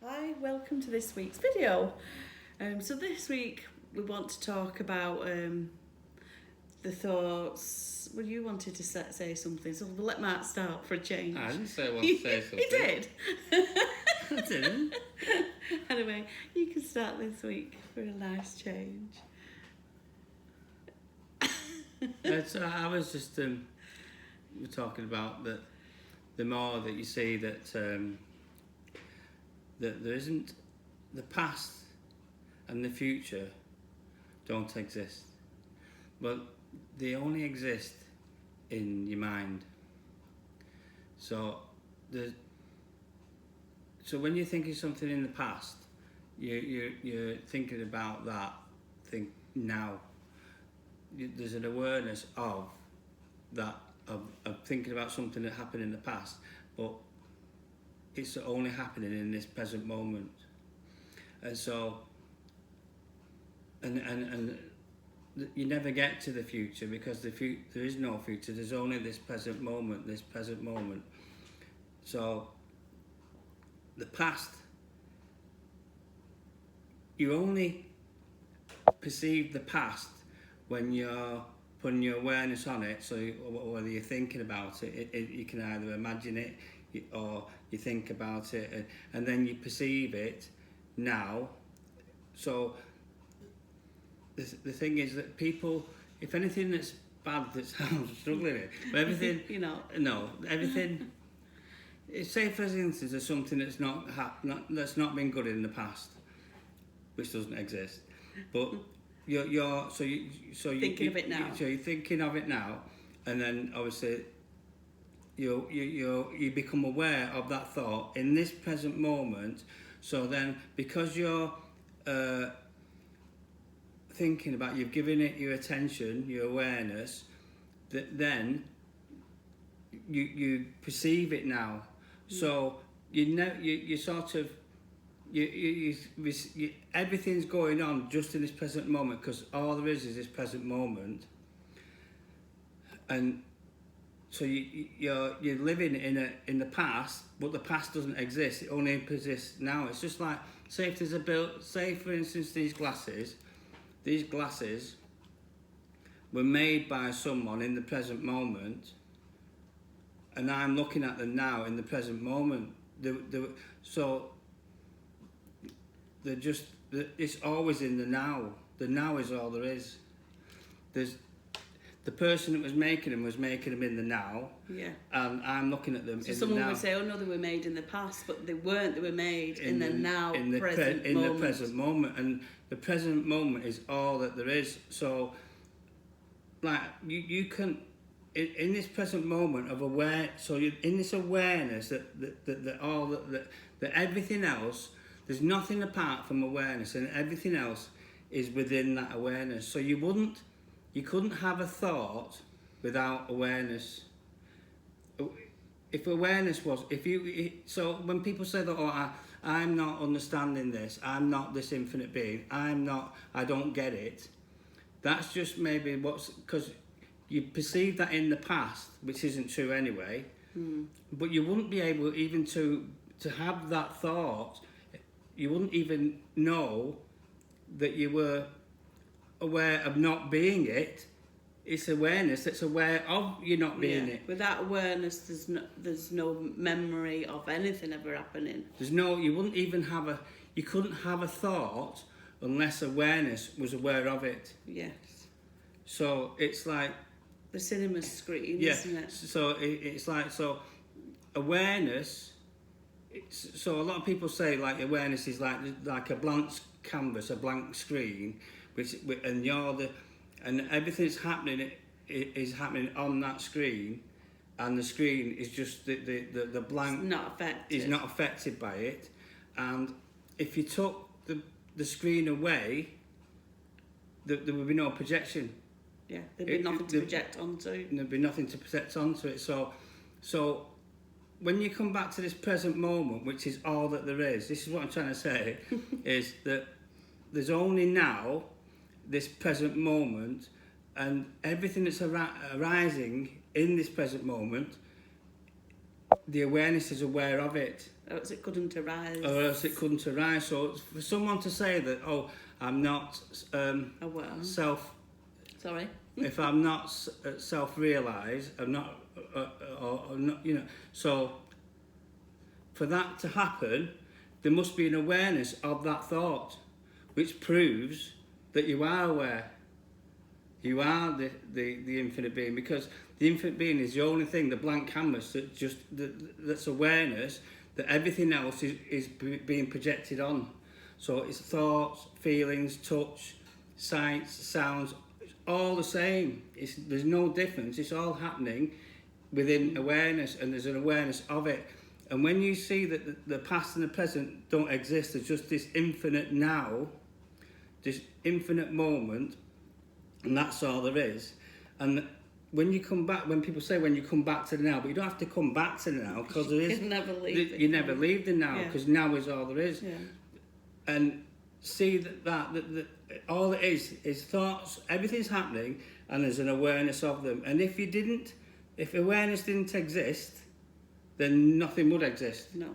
Hi, welcome to this week's video. So this week we want to talk about the thoughts. Well, you wanted to say something, so we'll let Mark start for a change. I didn't say I wanted to say something. He did. I didn't. Anyway, you can start this week for a nice change. So I was just we're talking about that. The more that you see that that there isn't, the past and the future don't exist, but they only exist in your mind. So when you're thinking something in the past, you're thinking about that thing now. There's an awareness of that, of thinking about something that happened in the past, but it's only happening in this present moment. And so and you never get to the future, because there is no future. There's only this present moment. So the past, you only perceive the past when you're putting your awareness on it. So whether you're thinking about it, you can either imagine it or you think about it, and then you perceive it now. So the thing is that people, if anything that's bad, that's I'm struggling with, but everything, everything. Say for instance, there's something that's that's not been good in the past, which doesn't exist, but you're Thinking of it now. So you're thinking of it now, and then obviously you become aware of that thought in this present moment. So then, because you're thinking about, you've given it your attention, your awareness, that then you perceive it now. So you sort of you everything's going on just in this present moment, because all there is this present moment. And so you're living in the past, but the past doesn't exist. It only exists now. It's just like, say if there's say for instance these glasses were made by someone in the present moment, and I'm looking at them now in the present moment. It's always in the now. The now is all there is. There's the person that was making them in the now. Yeah. And I'm looking at them in the now. So someone would say, "Oh no, they were made in the past," but they weren't. They were made in the now, present moment. The present moment, and the present moment is all that there is. So, like you can, in this present moment of so you're in this awareness that everything else, there's nothing apart from awareness, and everything else is within that awareness. So you couldn't have a thought without awareness. If awareness was, so when people say that, I'm not understanding this, I'm not this infinite being, I don't get it, that's just maybe because you perceive that in the past, which isn't true anyway. But you wouldn't be able even to have that thought. You wouldn't even know that you were aware of not being it. It's awareness that's aware of you not being it. Without awareness, there's no memory of anything ever happening. You couldn't have a thought unless awareness was aware of it. Yes. So it's like the cinema screen, isn't it? So it's like, so awareness. So a lot of people say like awareness is like a blank canvas, a blank screen, and everything's happening is happening on that screen, and the screen is just the blank. It's not affected. Is not affected by it, and if you took the screen away, there would be no projection. Yeah, there'd be nothing to project onto. There'd be nothing to project onto it. So when you come back to this present moment, which is all that there is, this is what I'm trying to say, is that there's only now, this present moment, and everything that's arising in this present moment the awareness is aware of it. Or else it couldn't arise. Or else it couldn't arise. So for someone to say that, oh, I'm not Aware. Sorry. if I'm not self-realised, I'm not, or not, you know. So for that to happen, there must be an awareness of that thought, which proves that you are aware. You are the infinite being, because the infinite being is the only thing, the blank canvas, that's awareness, that everything else is being projected on. So it's thoughts, feelings, touch, sights, sounds, it's all the same. There's no difference. It's all happening within awareness, and there's an awareness of it. And when you see that the past and the present don't exist, there's just this infinite now, this infinite moment, and that's all there is. And when you come back, when people say when you come back to the now, but you don't have to come back to the now, because there is, you never leave the now, because now is all there is. Yeah. And see that all it is thoughts, everything's happening, and there's an awareness of them. And if awareness didn't exist, then nothing would exist. No.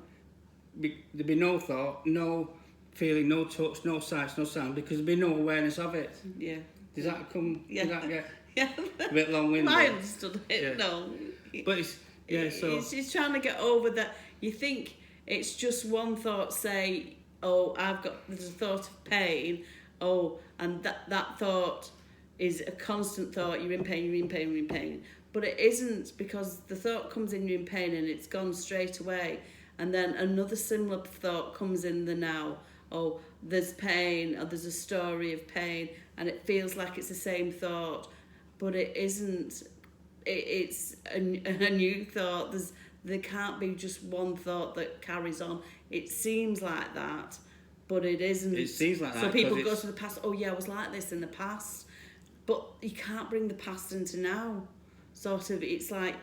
There'd be no thought, no feeling, no touch, no sights, no sound, because there'd be no awareness of it. Yeah. Does that come? Yeah. Does that get Yeah. a bit long-winded? I understood it. Yeah. No. But It's trying to get over that. You think it's just one thought. Say, oh, there's a thought of pain. Oh, and that thought is a constant thought. You're in pain. You're in pain. You're in pain. But it isn't, because the thought comes in, you're in pain, and it's gone straight away. And then another similar thought comes in the now. Oh, there's pain, or there's a story of pain, and it feels like it's the same thought, but it isn't. It's a new thought. There can't be just one thought that carries on. It seems like that, but it isn't. It seems like that. So people go to the past. Oh yeah, I was like this in the past, but you can't bring the past into now. Sort of, it's like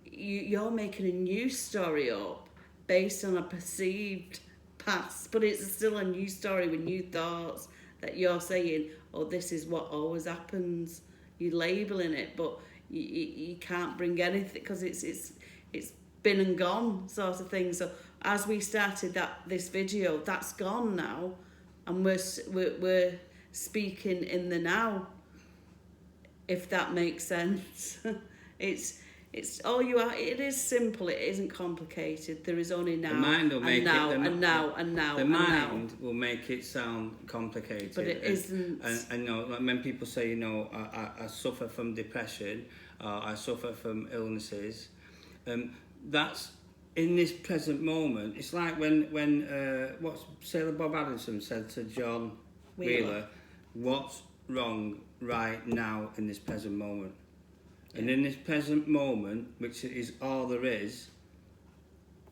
you're making a new story up based on a perceived past, but it's still a new story with new thoughts that you're saying, oh, this is what always happens. You're labelling it, but you can't bring anything, because it's been and gone, sort of thing. So as we started this video, that's gone now, and we're speaking in the now, if that makes sense. It's all you are. It is simple. It isn't complicated. There is only now. The mind will make now, it. and now and now. The and mind now. will make it sound complicated. But it isn't. And you know, like when people say, you know, I suffer from depression, I suffer from illnesses, that's in this present moment. It's like when what Sailor Bob Adamson said to John Wheeler, what's wrong right now in this present moment? And in this present moment, which is all there is,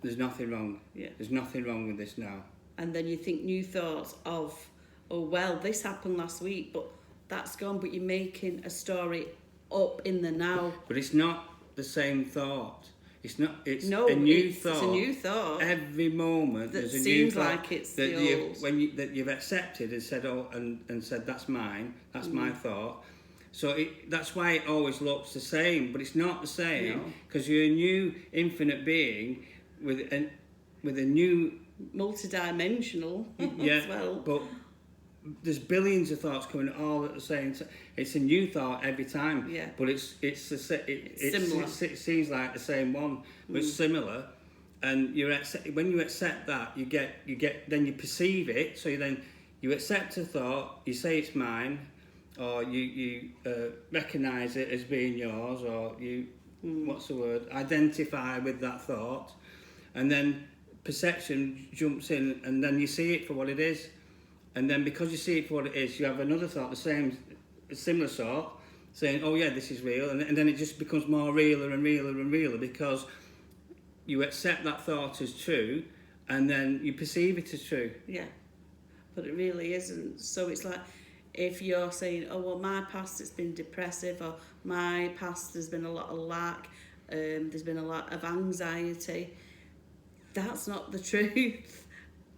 there's nothing wrong. Yeah. There's nothing wrong with this now. And then you think new thoughts of, oh, well, this happened last week, but that's gone. But you're making a story up in the now. But it's not the same thought. It's not. It's a new thought. It's a new thought. Every moment that there's a seems new thought like it's that the old. that you've accepted and said, oh, and said that's mine. That's my thought. So that's why it always looks the same, but it's not the same, because you're a new infinite being with a new multidimensional as well. But there's billions of thoughts coming all at the same time. It's a new thought every time. Yeah. But it's similar. It seems like the same one, but it's similar. And when you accept that, you get then you perceive it. So you accept a thought, you say it's mine, or you recognise it as being yours, or you identify with that thought, and then perception jumps in, and then you see it for what it is, and then because you see it for what it is, you have another thought, similar sort, saying, oh yeah, this is real, and then it just becomes more realer and realer and realer, because you accept that thought as true, and then you perceive it as true. Yeah, but it really isn't. So it's like, if you're saying, oh, well, my past has been depressive, or my past there's been a lot of lack, there's been a lot of anxiety, that's not the truth.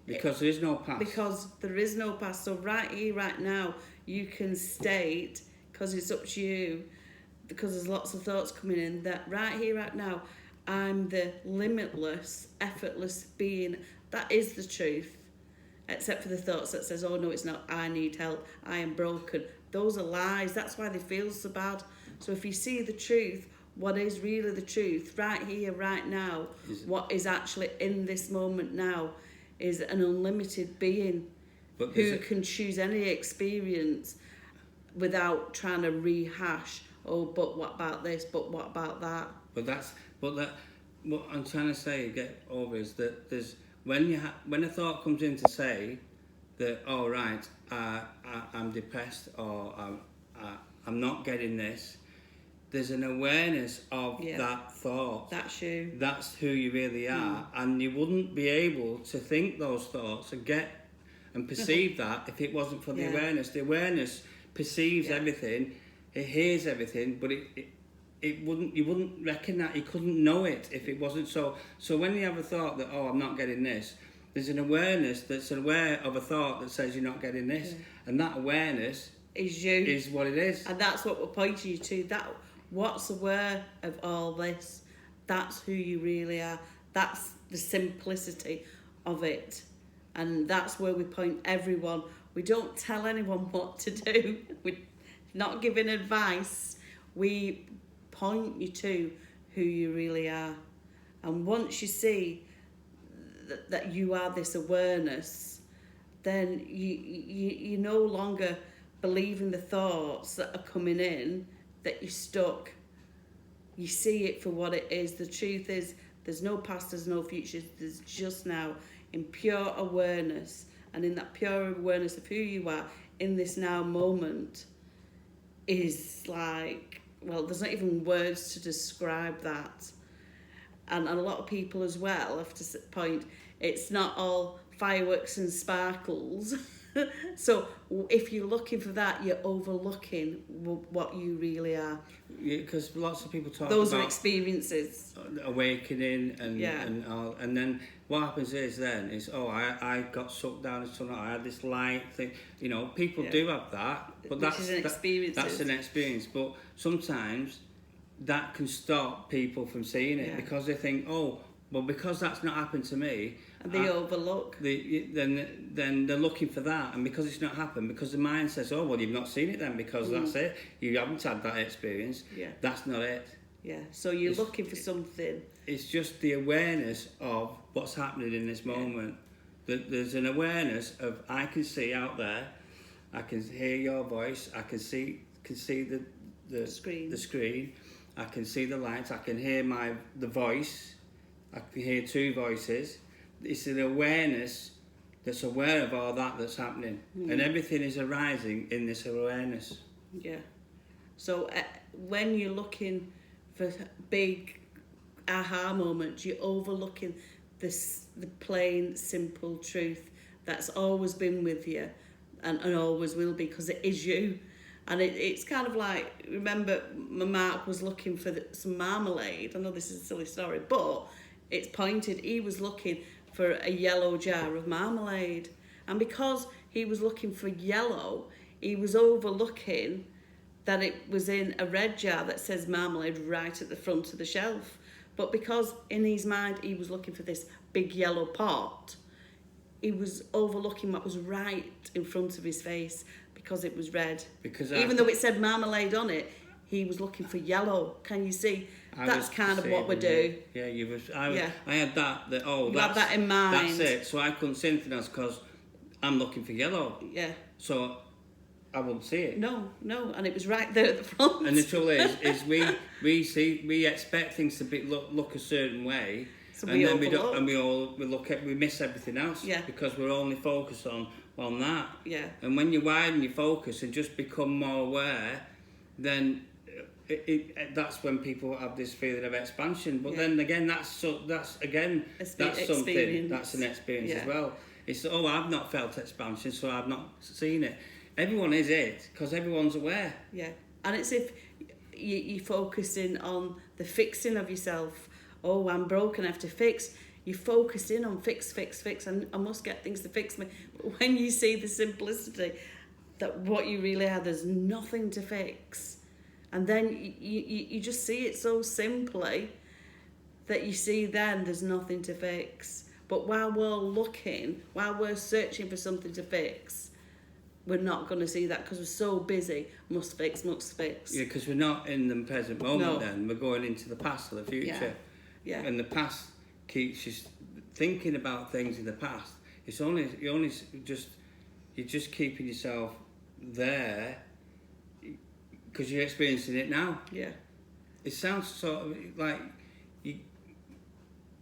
Because there is no past. Because there is no past. So right here, right now, you can state, because it's up to you, because there's lots of thoughts coming in, that right here, right now, I'm the limitless, effortless being. That is the truth. Except for the thoughts that says, oh no, it's not, I need help, I am broken. Those are lies. That's why they feel so bad. So if you see the truth, what is really the truth, right here, right now, what is actually in this moment now, is an unlimited being who can choose any experience without trying to rehash, oh, but what about this, but what about that? What I'm trying to say, get over, is that there's when a thought comes in to say that, oh right, I'm depressed, or I'm not getting this. There's an awareness of that thought. That's you. That's who you really are, and you wouldn't be able to think those thoughts and get and perceive that if it wasn't for the awareness. The awareness perceives everything, it hears everything, but it wouldn't, you wouldn't recognize, you couldn't know it if it wasn't so. So when you have a thought that, oh, I'm not getting this, there's an awareness that's aware of a thought that says you're not getting this, and that awareness is you, is what it is, and that's what we're pointing you to. That what's aware of all this, that's who you really are. That's the simplicity of it, and that's where we point everyone. We don't tell anyone what to do. We're not giving advice. We point you to who you really are. And once you see that you are this awareness, then you no longer believe in the thoughts that are coming in, that you're stuck. You see it for what it is. The truth is, there's no past, there's no future, there's just now, in pure awareness. And in that pure awareness of who you are in this now moment is like, well, there's not even words to describe that. And a lot of people as well have to point, it's not all fireworks and sparkles. So if you're looking for that, you're overlooking what you really are. Yeah, because lots of people talk those about are experiences, awakening and then what happens is I got sucked down into tunnel, I had this light thing, people do have that, but that's an experience. But sometimes that can stop people from seeing it because they think, oh, well, because that's not happened to me, and they overlook. Then they're looking for that, and because it's not happened, because the mind says, oh, well, you've not seen it then, because that's it. You haven't had that experience. Yeah. That's not it. Yeah. So you're looking for something. It's just the awareness of what's happening in this moment. There's an awareness of, I can see out there, I can hear your voice, I can see the screen, I can see the lights, I can hear the voice. I can hear two voices. It's an awareness that's aware of all that's happening. And everything is arising in this awareness. Yeah. So when you're looking for big aha moments, you're overlooking the plain, simple truth that's always been with you and always will be, because it is you. And it's kind of like, remember, Mark was looking for some marmalade. I know this is a silly story, but it's pointed, he was looking for a yellow jar of marmalade. And because he was looking for yellow, he was overlooking that it was in a red jar that says marmalade right at the front of the shelf. But because in his mind he was looking for this big yellow pot, he was overlooking what was right in front of his face because it was red. Even though it said marmalade on it, he was looking for yellow. Can you see? That's kind of what we do. Yeah, I had that you had that in mind. That's it. So I couldn't see anything else because I'm looking for yellow. Yeah. So I wouldn't see it. No, and it was right there at the front. And the trouble is we expect things to look a certain way, so and then we miss everything else. Yeah. Because we're only focused on that. Yeah. And when you widen your focus and just become more aware, then that's when people have this feeling of expansion. But then again, that's something. That's an experience as well. It's I've not felt expansion, so I've not seen it. Everyone is it, because everyone's aware. Yeah, and it's if you're focusing on the fixing of yourself. Oh, I'm broken, I have to fix. You focus in on fix, and I must get things to fix me. But when you see the simplicity that what you really are, there's nothing to fix. And then you just see it so simply that you see then there's nothing to fix. But while we're looking, while we're searching for something to fix, we're not going to see that because we're so busy. Must fix, must fix. Yeah, because we're not in the present moment. No. Then we're going into the past or the future. Yeah. And the past keeps you thinking about things in the past. You're just keeping yourself there because you're experiencing it now. Yeah. It sounds sort of like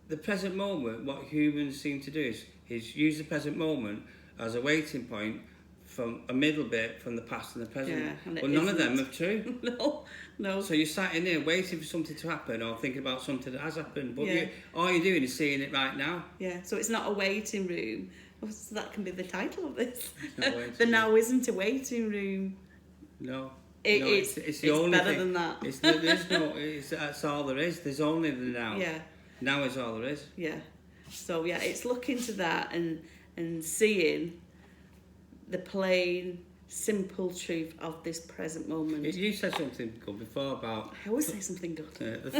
the present moment. What humans seem to do is use the present moment as a waiting point from a middle bit from the past and the present. Yeah, and but none of them are true. No. So you're sat in there waiting for something to happen or thinking about something that has happened, but Yeah. all you're doing is seeing it right now. Yeah, so it's not a waiting room. Oh, so that can be the title of this. It's not a waiting The room. now isn't a waiting room. No. It's the only better thing. than that. That's all there is. There's only the now. Yeah. Now is all there is. Yeah. So yeah, it's looking to that and seeing the plain, simple truth of this present moment. You said something good before about. I always say something good. The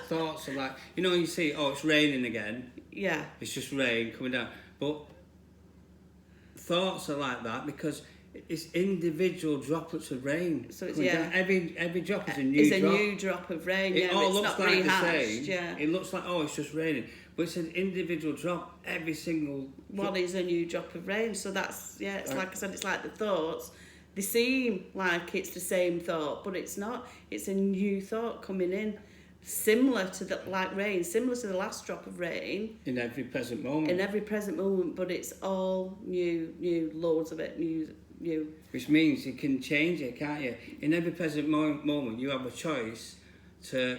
thoughts are like, you see, it's raining again. Yeah. It's just rain coming down. But thoughts are like that because it's individual droplets of rain. So it's, coming yeah. down. Every drop is a new It's a drop. new drop of rain. It Yeah, all it's looks not like rehashed. the same. Yeah. It looks like, it's just raining. But it's an individual drop. Every single One is a new drop of rain. So that's, it's like I said, it's like the thoughts. They seem like it's the same thought, but it's not. It's a new thought coming in, similar to the last drop of rain. in every present moment. In every present moment, but it's all new, loads of it, new. Which means you can change it, can't you? In every present moment, you have a choice to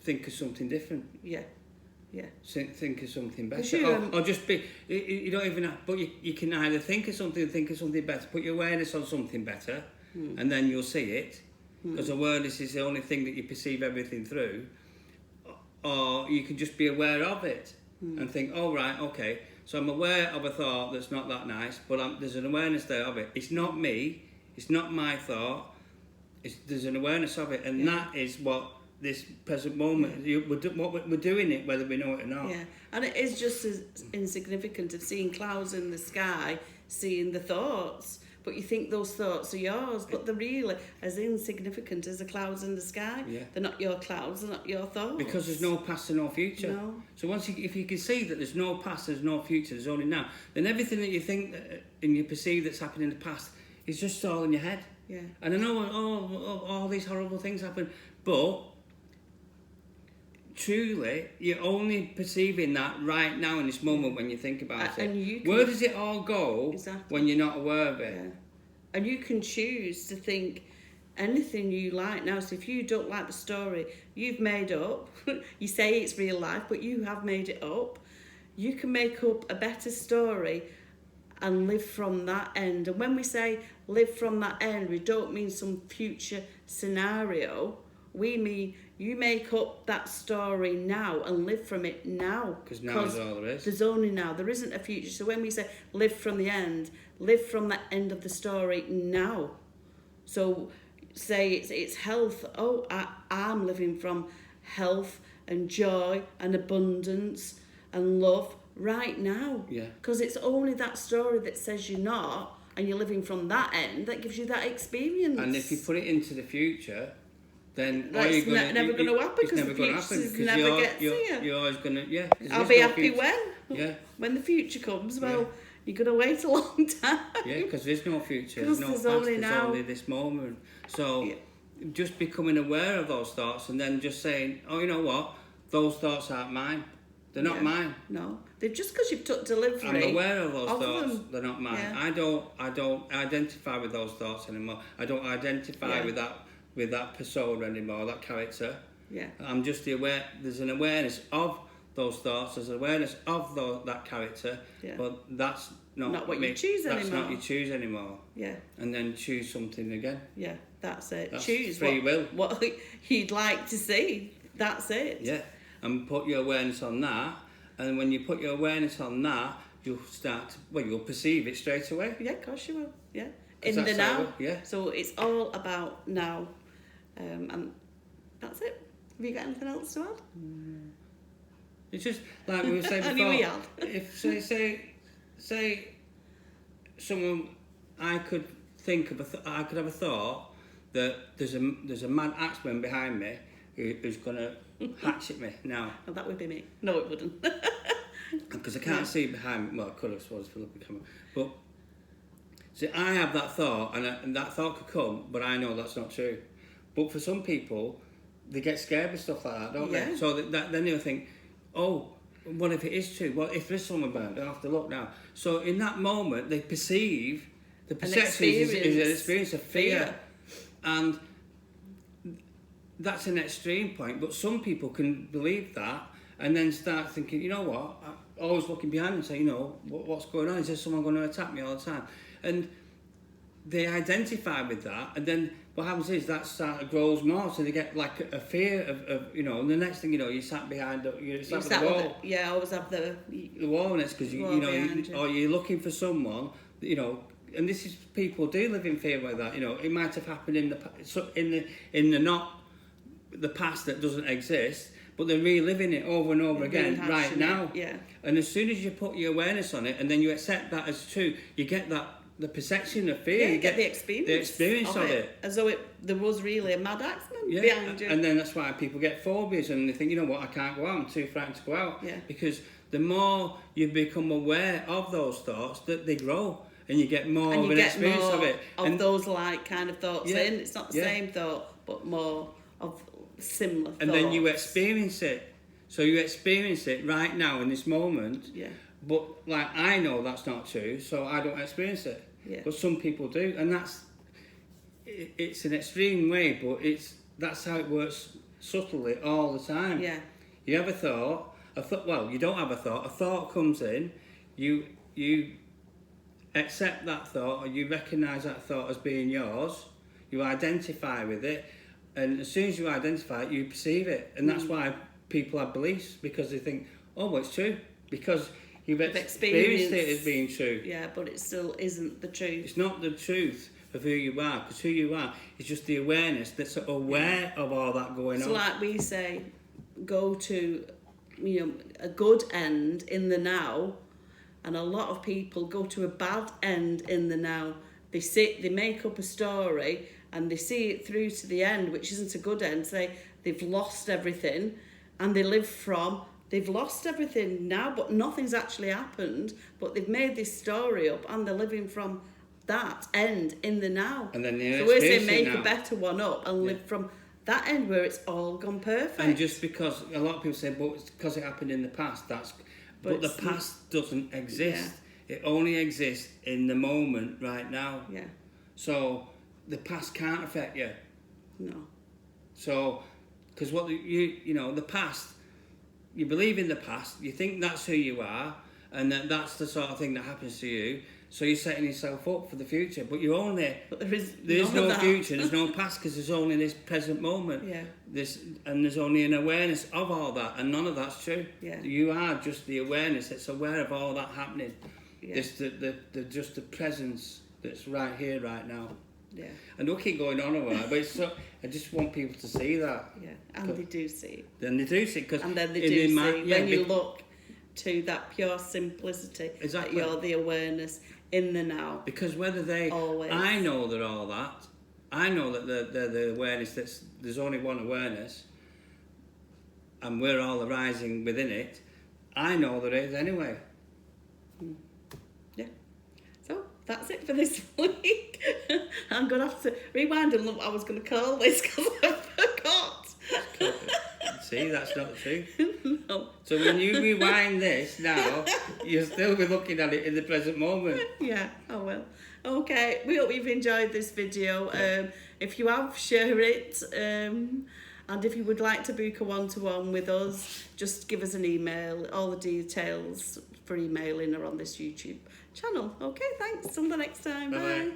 think of something different. Yeah. Think of something better. You, Or just be, you don't even have, but you can either think of something better, put your awareness on something better, and then you'll see it, because awareness is the only thing that you perceive everything through, or you can just be aware of it, and think, right, okay, so I'm aware of a thought that's not that nice, but there's an awareness there of it. It's not me, it's not my thought, there's an awareness of it, and that is what this present moment, we're doing it whether we know it or not. Yeah, and it is just as insignificant of seeing clouds in the sky, seeing the thoughts, but you think those thoughts are yours, but they're really as insignificant as the clouds in the sky. Yeah. They're not your clouds, they're not your thoughts. Because there's no past and no future. No. So if you can see that there's no past, there's no future, there's only now, then everything that you think and you perceive that's happened in the past is just all in your head. Yeah. And I know all these horrible things happen, but truly, you're only perceiving that right now in this moment when you think about it. Where does it all go when you're not aware of it? Yeah. And you can choose to think anything you like now. So if you don't like the story you've made up, you say it's real life, but you have made it up, you can make up a better story and live from that end. And when we say live from that end, we don't mean some future scenario. We mean you make up that story now and live from it now. Because now is all there is. There's only now. There isn't a future. So when we say live from the end, live from the end of the story now. So say it's health. I'm living from health and joy and abundance and love right now. Yeah. Because it's only that story that says you're not, and you're living from that end, that gives you that experience. And if you put it into the future, then that's never going to happen, because the future never gets here. You're always going to, I'll be happy future. when the future comes. Well, you're going to wait a long time. Yeah, because there's no future, Because there's no past, only there's now. only this moment. So just becoming aware of those thoughts and then just saying, you know what, those thoughts aren't mine. They're not mine. No, they're just because you've took delivery. I'm aware of those thoughts. Them. They're not mine. Yeah. I don't identify with those thoughts anymore. I don't identify with that persona anymore, that character. Yeah. I'm just aware. There's an awareness of those thoughts. There's an awareness of that character. Yeah. But that's not what you choose anymore. That's not you choose anymore. Yeah. And then choose something again. Yeah, that's it. That's choose free will. What you'd like to see. That's it. Yeah. And put your awareness on that. And when you put your awareness on that, you'll you'll perceive it straight away. Yeah, of course you will. Yeah. In the now. So it's all about now. And that's it. Have you got anything else to add? It's just like we were saying I before. knew we had. If say someone, I could think of I could have a thought that there's a mad axeman behind me who's gonna hatchet me now. Oh, that would be me. No, it wouldn't. Because I can't see behind me. Well, I could have, suppose, if I look at the camera. But see, I have that thought, and that thought could come, but I know that's not true. But for some people, they get scared with stuff like that, don't they? So then they'll think, oh, what if it is true? Well, if there's someone burned, I have to look now. So in that moment, they perceive, the perception is an experience of fear. And that's an extreme point, but some people can believe that and then start thinking, you know what, I'm always looking behind and say, you know, what's going on? Is there someone going to attack me all the time? And they identify with that, and then what happens is that grows more, so they get like a fear of you know, and the next thing you know, you sat behind the wall. I always have the wall, and it's because you know, or you're looking for someone, you know, and this is, people do live in fear like that. You know, it might have happened in the not the past that doesn't exist, but they're reliving it over and over again right now. Yeah. And as soon as you put your awareness on it, and then you accept that as true, you get the perception of fear. Yeah, you get the experience of it. As though there was really a mad axeman behind you. And then that's why people get phobias, and they think, you know what, I can't go out, I'm too frightened to go out. Yeah. Because the more you become aware of those thoughts, that they grow, and you get more of an experience of it. And those like kind of thoughts in. It's not the same thought, but more of similar thoughts. And then you experience it. So you experience it right now in this moment. Yeah. But like, I know that's not true, so I don't experience it. Yeah. But some people do, and it's an extreme way, but that's how it works subtly all the time. Yeah. You have a thought. Well, you don't have a thought. A thought comes in. You accept that thought, or you recognise that thought as being yours. You identify with it, and as soon as you identify it, you perceive it, and that's why people have beliefs, because they think, oh, well, it's true, because you've experienced it as being true. Yeah, but it still isn't the truth. It's not the truth of who you are, because who you are is just the awareness that's aware of all that going on. So like we say, go to, you know, a good end in the now, and a lot of people go to a bad end in the now. They make up a story and they see it through to the end, which isn't a good end. They've lost everything, and they live from, they've lost everything now, but nothing's actually happened, but they've made this story up, and they're living from that end in the now. And then so we're saying make a better one up and live from that end where it's all gone perfect. And just because a lot of people say, but it's because it happened in the past, but the past doesn't exist. Yeah. It only exists in the moment right now. Yeah. So the past can't affect you. No. So, because you know, the past, you believe in the past, you think that's who you are, and that's the sort of thing that happens to you. So you're setting yourself up for the future, but there is no future, there's no past, because there's only this present moment. Yeah. And there's only an awareness of all that, and none of that's true. Yeah. You are just the awareness that's aware of all that happening. Yeah. Just the presence that's right here, right now. Yeah. And we'll keep going on about it, but I just want people to see that. Yeah, and they do see it. Then they do see it. And then they do see when you look to that pure simplicity, exactly, that you're the awareness in the now. Because whether always. I know they're all that. I know that they're the awareness there's only one awareness, and we're all arising within it. I know there is anyway. Yeah. So that's it for this week. I'm going to have to rewind and look what I was going to call this, because I forgot. See, that's not the truth. No. So when you rewind this now, you'll still be looking at it in the present moment. Yeah, I will. Okay, we hope you've enjoyed this video. If you have, share it. And if you would like to book a one-to-one with us, just give us an email. All the details for emailing are on this YouTube channel. Okay, thanks. Till the next time. Bye-bye. Bye.